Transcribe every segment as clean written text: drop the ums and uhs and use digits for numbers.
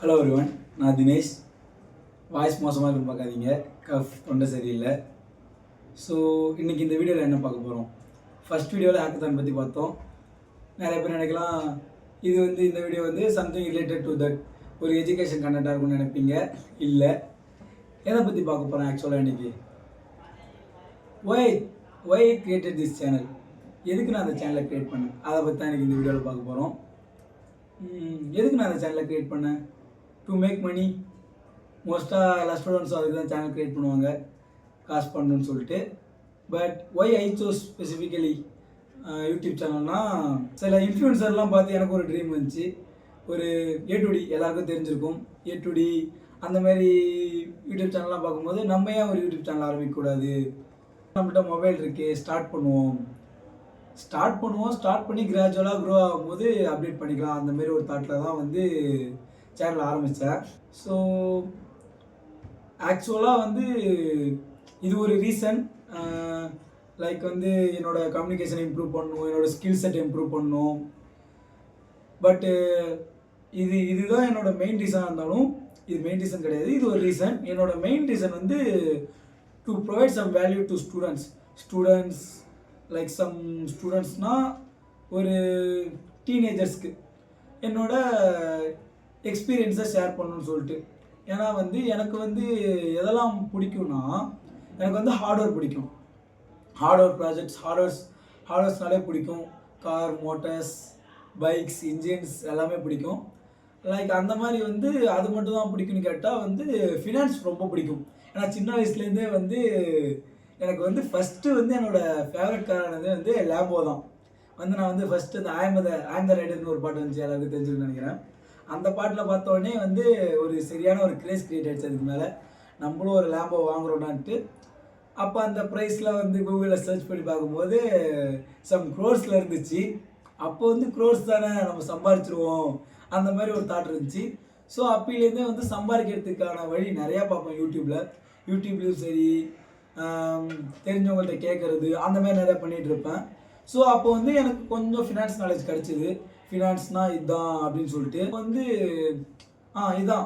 Hello ஒருவன், நான் Dinesh. Voice மோசமாக இருக்குன்னு பார்க்காதீங்க, கஃப் தொண்டை சரியில்லை. ஸோ இன்றைக்கி இந்த வீடியோவில் என்ன பார்க்க போகிறோம்? ஃபஸ்ட் வீடியோவில் ஹேக்கத்தான் பற்றி பார்த்தோம். நிறைய பேர் நினைக்கலாம் இது இந்த video something related to that, ஒரு எஜுகேஷன் கண்டென்ட்டாக இருக்கும்னு நினைப்பீங்க. இல்லை, எதை பற்றி பார்க்க போகிறேன் ஆக்சுவலாக இன்றைக்கி? ஒய் கிரியேட்டட் திஸ் சேனல், எதுக்கு நான் அந்த சேனலை க்ரியேட் பண்ணேன், அதை பற்றி தான் எனக்கு இந்த வீடியோவில் பார்க்க போகிறோம். எதுக்கு நான் அந்த சேனலை க்ரியேட் பண்ணேன்? To make money. மோஸ்ட்டாக எல்லா ஸ்டூடெண்ட்ஸும் அதுக்கு தான் சேனல் க்ரியேட் பண்ணுவாங்க, காசு பண்ணணுன்னு சொல்லிட்டு. But why I chose specifically YouTube சேனல்னால், சில இன்ஃப்ளூயன்சர்லாம் பார்த்து எனக்கு ஒரு ட்ரீம் வந்துச்சு. ஒரு ஏ2டி எல்லாருக்கும் தெரிஞ்சிருக்கும். ஏ2டி அந்த மாதிரி யூடியூப் சேனல்லாம் பார்க்கும்போது நம்ம ஏன் ஒரு யூடியூப் சேனல் ஆரம்பிக்கக்கூடாது? நம்மகிட்ட மொபைல் இருக்குது, ஸ்டார்ட் பண்ணி கிராஜுவலாக க்ரோ ஆகும்போது அப்டேட் பண்ணிக்கலாம். அந்தமாரி ஒரு தாட்டில் தான் சேனல் ஆரம்பித்தேன். ஸோ ஆக்சுவலாக இது ஒரு ரீசன். லைக் என்னோடய கம்யூனிகேஷனை இம்ப்ரூவ் பண்ணணும், என்னோடய ஸ்கில் செட்டை இம்ப்ரூவ் பண்ணணும். பட்டு இதுதான் என்னோடய மெயின் ரீசனாக இருந்தாலும், இது மெயின் ரீசன் கிடையாது, இது ஒரு ரீசன். என்னோடய main reason to provide some value to students like some ஸ்டூடெண்ட்ஸ்னால் ஒரு டீனேஜர்ஸ்க்கு என்னோட எக்ஸ்பீரியன்ஸை ஷேர் பண்ணணும்னு சொல்லிட்டு. ஏன்னா எனக்கு எதெல்லாம் பிடிக்கும்னா, எனக்கு ஹார்ட் ஒர்க் பிடிக்கும். ஹார்ட் ஒர்க் ப்ராஜெக்ட்ஸ், ஹார்ட்வேர்ஸ்னாலே பிடிக்கும். கார், மோட்டர்ஸ், பைக்ஸ், இன்ஜின்ஸ் எல்லாமே பிடிக்கும். லைக் அந்த மாதிரி அது மட்டும் தான் பிடிக்கும்னு கேட்டால் ஃபினான்ஸ் ரொம்ப பிடிக்கும். ஏன்னா சின்ன வயசுலேருந்தே எனக்கு ஃபஸ்ட்டு என்னோடய ஃபேவரட் காரானது லேம்போ தான். நான் ஃபஸ்ட்டு இந்த ஆம் த ரைடர்னு ஒரு பாட்டு வந்துச்சு, எல்லாருக்கும் தெரிஞ்சுன்னு நினைக்கிறேன். அந்த பாட்டில் பார்த்த உடனே ஒரு சரியான ஒரு கிரேஸ் கிரியேட் ஆகிடுச்சு. அதுக்கு மேலே நம்மளும் ஒரு லேம்போ வாங்குறோன்னான்ட்டு. அப்போ அந்த ப்ரைஸில் கூகுளில் சர்ச் பண்ணி பார்க்கும்போது சம் க்ரோர்ஸில் இருந்துச்சு. அப்போ க்ரோர்ஸ் தானே, நம்ம சம்பாரிச்சிருவோம் அந்த மாதிரி ஒரு தாட் இருந்துச்சு. ஸோ அப்போலேருந்தே சம்பாதிக்கிறதுக்கான வழி நிறையா பார்ப்பேன் யூடியூப்லேயும் சரி, தெரிஞ்சவங்கள்ட்ட கேட்குறது, அந்த மாதிரி நிறையா பண்ணிகிட்டு இருப்பேன். ஸோ அப்போ எனக்கு கொஞ்சம் ஃபினான்ஸ் நாலேஜ் கிடச்சிது. ஃபினான்ஸ்னால் இதுதான் அப்படின்னு சொல்லிட்டு இதான்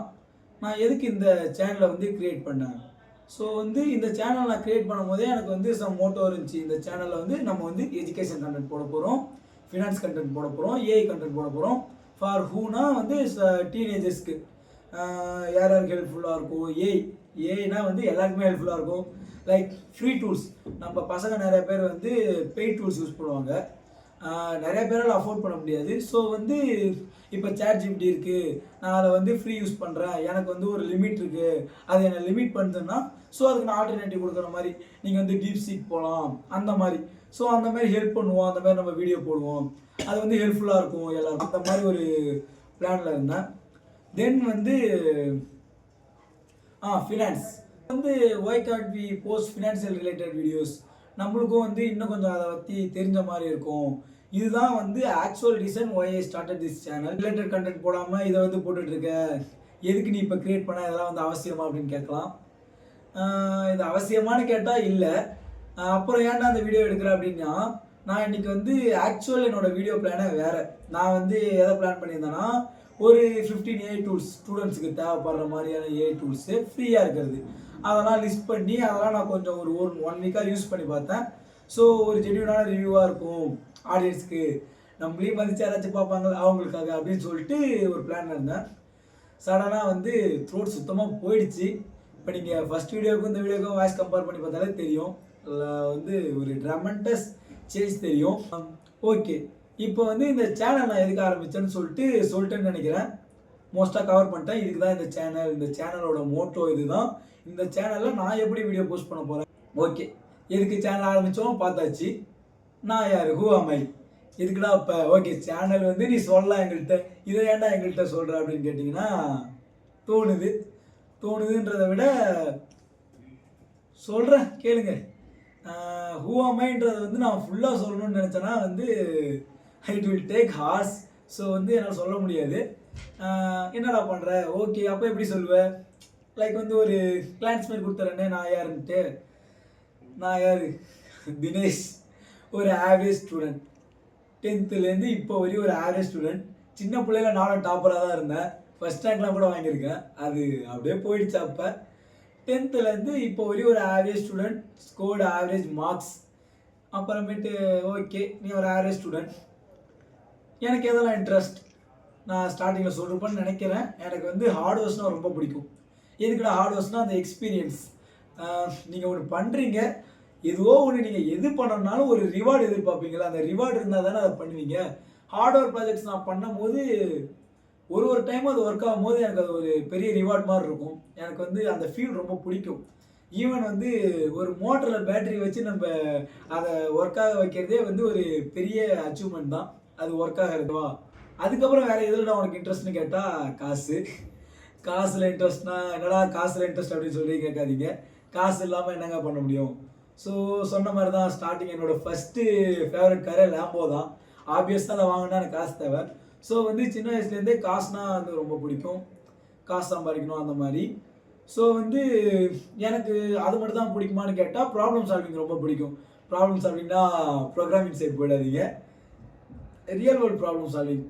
நான் எதுக்கு இந்த சேனலை க்ரியேட் பண்ணேன். ஸோ இந்த சேனல் நான் க்ரியேட் பண்ணும் போதே எனக்கு சம் மோட்டோ இருந்துச்சு. இந்த சேனலில் நம்ம எஜுகேஷன் கண்டென்ட் போட போகிறோம், ஃபினான்ஸ் கண்டென்ட் போட போகிறோம், ஏஐ கண்டென்ட் போட போகிறோம். ஃபார் ஹூனா டீனேஜர்ஸ்க்கு யாருக்கு ஹெல்ப்ஃபுல்லாக இருக்கும். ஏஐனா எல்லாருக்குமே ஹெல்ப்ஃபுல்லாக இருக்கும். லைக் ஃப்ரீ டூல்ஸ், நம்ம பசங்க நிறைய பேர் பெய்ட் டூல்ஸ் யூஸ் பண்ணுவாங்க, நிறைய பேரால் அஃபோர்ட் பண்ண முடியாது. ஸோ இப்போ ChatGPT இருக்குது, நான் அதை ஃப்ரீ யூஸ் பண்ணுறேன், எனக்கு ஒரு லிமிட் இருக்குது, அது என்னை லிமிட் பண்ணுதுன்னா ஸோ அதுக்கு நான் ஆல்டர்னேட்டிவ் கொடுக்குற மாதிரி நீங்கள் DeepSeek போகலாம், அந்த மாதிரி. ஸோ அந்த மாதிரி ஹெல்ப் பண்ணுவோம், அந்த மாதிரி நம்ம வீடியோ போடுவோம், அது ஹெல்ப்ஃபுல்லாக இருக்கும் எல்லாருக்கும். அந்த மாதிரி ஒரு பிளானில் இருந்தேன். Then finance why can't we post financial related videos, நம்மளுக்கும் இன்னும் கொஞ்சம் அதை பற்றி தெரிஞ்ச மாதிரி இருக்கும். இதுதான் actual reason why I started this channel. Related content போடாமல் இதை போட்டுட்ருக்க, எதுக்கு நீ இப்போ க்ரியேட் பண்ண, இதெல்லாம் அவசியமா அப்படின்னு கேட்கலாம். இது அவசியமானு கேட்டால் இல்லை. அப்புறம் ஏன்டா அந்த வீடியோ எடுக்கிறேன் அப்படின்னா, நான் இன்றைக்கி ஆக்சுவல் என்னோடய வீடியோ பிளானே வேறு. நான் எதை பிளான் பண்ணியிருந்தேன்னா, ஒரு 15 ஏஐ டூல்ஸ் ஸ்டூடெண்ட்ஸுக்கு தேவைப்படுற மாதிரியான ஏஐ டூல்ஸு ஃப்ரீயாக இருக்கிறது, அதெல்லாம் லிஸ்ட் பண்ணி அதெல்லாம் நான் கொஞ்சம் ஒரு 1 வீக்காக யூஸ் பண்ணி பார்த்தேன். ஸோ ஒரு ஜென்யூனான ரிவ்யூவாக இருக்கும் ஆடியன்ஸுக்கு, நம்மளையும் மதிச்சு யாராச்சும் பார்ப்பாங்க அவங்களுக்காக அப்படின்னு சொல்லிட்டு ஒரு பிளான் இருந்தேன். சடனாக த்ரோட் சுத்தமாக போயிடுச்சு. இப்போ நீங்கள் ஃபஸ்ட் வீடியோவுக்கும் இந்த வீடியோக்கும் வாய்ஸ் கம்பேர் பண்ணி பார்த்தாலே தெரியும், ஒரு ட்ரமெண்டஸ் சேஞ்ச் தெரியும். ஓகே, இப்போ இந்த சேனல் நான் எதுக்கு ஆரம்பித்தேன்னு சொல்லிட்டேன்னு நினைக்கிறேன். மோஸ்ட்டாக கவர் பண்ணிட்டேன். இதுக்கு தான் இந்த சேனலோட மோட்டோ இதுதான். இந்த சேனலில் நான் எப்படி வீடியோ போஸ்ட் பண்ண போகிறேன். ஓகே, எதுக்கு சேனல் ஆரம்பித்தோம் பார்த்தாச்சு. நான் யார், ஹூ ஆம் ஐ, எதுக்குடா இப்போ? ஓகே, சேனல் நீ சொல்லலாம் எங்கள்கிட்ட, இதை ஏன்டா எங்கள்கிட்ட சொல்கிற அப்படின்னு கேட்டிங்கன்னா தோணுதுன்றதை விட சொல்கிறேன் கேளுங்க. ஹூ ஆம் ஐன்றது நான் ஃபுல்லாக சொல்லணும்னு நினச்சேன்னா it will take hours. So என்னால் சொல்ல முடியாது. என்னடா பண்ணுற, ஓகே அப்போ எப்படி சொல்லுவேன்? லைக் ஒரு கிளான்ஸ் மாதிரி கொடுத்துறேன்னே, நான் யாருன்ட்டு. நான் யார்? தினேஷ், ஒரு ஆவரேஜ் ஸ்டூடெண்ட். 10th இப்போ வரையும் ஒரு ஆவரேஜ் ஸ்டூடெண்ட். சின்ன பிள்ளையில நானும் டாப்பராக தான் இருந்தேன். ஃபஸ்ட் ரேங்க்லாம் கூட வாங்கியிருக்கேன். அது அப்படியே போயிடுச்சு அப்போ. 10th இப்போ வரையும் ஒரு average student, scored average marks. அப்புறமேட்டு ஓகே, நீ ஒரு ஆவரேஜ் ஸ்டூடெண்ட். எனக்கு எதெல்லாம் இன்ட்ரெஸ்ட் நான் ஸ்டார்டிங்கில் சொல்லிருப்பேன்னு நினைக்கிறேன். எனக்கு வந்து ஹார்ட் ஒர்க்ஸ்னால் ரொம்ப பிடிக்கும். எதுக்குடா ஹார்ட் ஒர்க்ஸ்னால் அந்த எக்ஸ்பீரியன்ஸ். நீங்கள் ஒன்று பண்ணுறீங்க, எதுவோ ஒன்று நீங்கள் எது பண்ணணும்னாலும் ஒரு ரிவார்டு எதிர்பார்ப்பீங்களா, அந்த ரிவார்டு இருந்தால் தானே அதை பண்ணுவீங்க. ஹார்ட் ஒர்க் ப்ராஜெக்ட்ஸ் நான் பண்ணும்போது ஒரு டைமும் அது ஒர்க் ஆகும்போது எனக்கு அது ஒரு பெரிய ரிவார்ட் மாதிரி இருக்கும். எனக்கு வந்து அந்த ஃபீல் ரொம்ப பிடிக்கும். ஈவன் வந்து ஒரு மோட்டரில் பேட்டரி வச்சு நம்ம அதை ஒர்க்காக வைக்கிறதே வந்து ஒரு பெரிய அச்சீவ்மெண்ட் தான். அது ஒர்க்காக இருக்குவா. அதுக்கப்புறம் வேறு எதில் உனக்கு இன்ட்ரெஸ்ட்னு கேட்டால் காசு. காசில் இன்ட்ரெஸ்ட்னா என்னடா காசில் இன்ட்ரெஸ்ட் அப்படின்னு சொல்லி கேட்காதீங்க. காசு இல்லாமல் என்னங்க பண்ண முடியும். ஸோ சொன்ன மாதிரி தான் ஸ்டார்டிங் என்னோடய ஃபஸ்ட்டு ஃபேவரட் காரே லேம்போ தான். ஆப்வியஸாக அதை வாங்கினா எனக்கு காசு தேவை. ஸோ வந்து சின்ன வயசுலேருந்தே காசுனால் வந்து ரொம்ப பிடிக்கும். காசு சம்பாதிக்கணும் அந்த மாதிரி. ஸோ வந்து எனக்கு அது மட்டும் தான் பிடிக்குமான்னு கேட்டால் ப்ராப்ளம் சால்விங் ரொம்ப பிடிக்கும். ப்ராப்ளம் சால்விங்னா ப்ரோக்ராமிங் சைடு போயிடாதீங்க, ரியல் வேர்ல்டு ப்ராப்ளம் சால்விங்.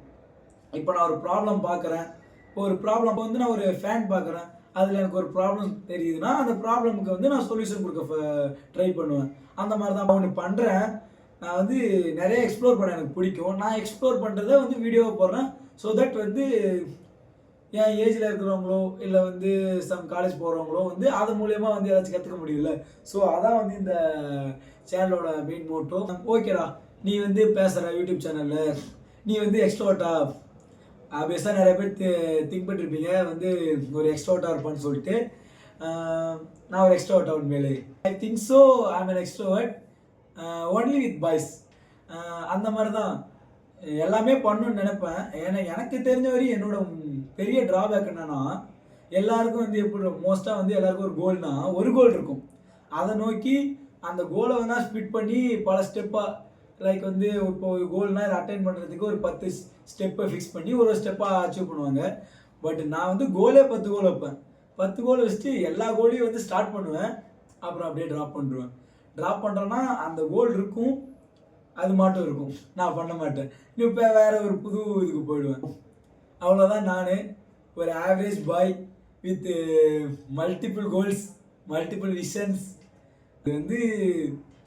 இப்போ நான் ஒரு ப்ராப்ளம் பார்க்குறேன், ஒரு ப்ராப்ளம் வந்து நான் ஒரு ஃபேன் பார்க்குறேன், அதில் எனக்கு ஒரு ப்ராப்ளம் தெரியுதுன்னா அந்த ப்ராப்ளமுக்கு வந்து நான் சொல்யூஷன் கொடுக்க ட்ரை பண்ணுவேன். அந்த மாதிரி தான் ஒன்று பண்ணுறேன். நான் வந்து நிறைய எக்ஸ்ப்ளோர் பண்ண எனக்கு பிடிக்கும். நான் எக்ஸ்ப்ளோர் பண்ணுறத வந்து வீடியோவை போடுறேன். ஸோ தட் வந்து என் ஏஜில் இருக்கிறவங்களோ இல்லை வந்து சம் காலேஜ் போகிறவங்களோ வந்து அது மூலயமா வந்து ஏதாச்சும் கற்றுக்க முடியல. ஸோ அதான் வந்து இந்த சேனலோட மெயின் மோட்டோ. ஓகேடா, நீ வந்து பேசுகிற யூடியூப் சேனலில் நீ வந்து எக்ஸ்ட்ரோவர்ட்டா, ஆப்வியஸாக நிறைய பேர் திங்க் பண்ணிருப்பீங்க வந்து ஒரு எக்ஸ்ட்ரோவர்ட்டாக இருப்பான்னு சொல்லிட்டு. நான் ஒரு எக்ஸ்ட்ரோவர்ட்டா உண்மையிலே? I think so. I am an extrovert only with boys. அந்த மாதிரி தான் எல்லாமே பண்ணணும்னு நினைப்பேன். ஏன்னா எனக்கு தெரிஞ்ச வரையும் என்னோட பெரிய ட்ராபேக் என்னன்னா, எல்லாருக்கும் வந்து எப்படி மோஸ்ட்டாக வந்து எல்லாருக்கும் ஒரு கோல்னா ஒரு கோல் இருக்கும். அதை நோக்கி அந்த கோலை வேணால் ஸ்பிட் பண்ணி பல ஸ்டெப்பாக, லைக் வந்து இப்போ ஒரு கோல்னால் இதை அட்டைன் பண்ணுறதுக்கு ஒரு 10 ஸ்டெப்பை ஃபிக்ஸ் பண்ணி ஒரு ஸ்டெப்பாக அச்சீவ் பண்ணுவாங்க. பட் நான் வந்து கோலே 10 கோல் வைப்பேன். 10 கோல் வச்சுட்டு எல்லா கோலையும் வந்து ஸ்டார்ட் பண்ணுவேன், அப்புறம் அப்படியே ட்ராப் பண்ணுவேன். ட்ராப் பண்ணுறேன்னா அந்த கோல் இருக்கும், அது மட்டும் இருக்கும், நான் பண்ண மாட்டேன். இப்போ வேறு ஒரு புது இதுக்கு போயிடுவேன். அவ்வளோதான். நான் ஒரு average boy with multiple goals, multiple visions. இது வந்து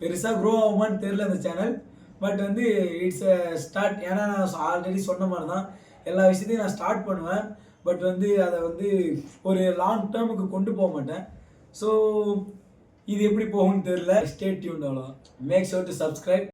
பெருசாக க்ரோ ஆகுமான்னு தெரில அந்த சேனல். பட் வந்து இட்ஸ் அ ஸ்டார்ட். ஏன்னா நான் ஆல்ரெடி சொன்ன மாதிரி தான் எல்லா விஷயத்தையும் நான் ஸ்டார்ட் பண்ணுவேன். பட் வந்து அதை வந்து ஒரு லாங் டேர்முக்கு கொண்டு போக மாட்டேன். ஸோ இது எப்படி போகும்னு தெரில. Stay tuned. அவ்வளோதான். Make sure to subscribe.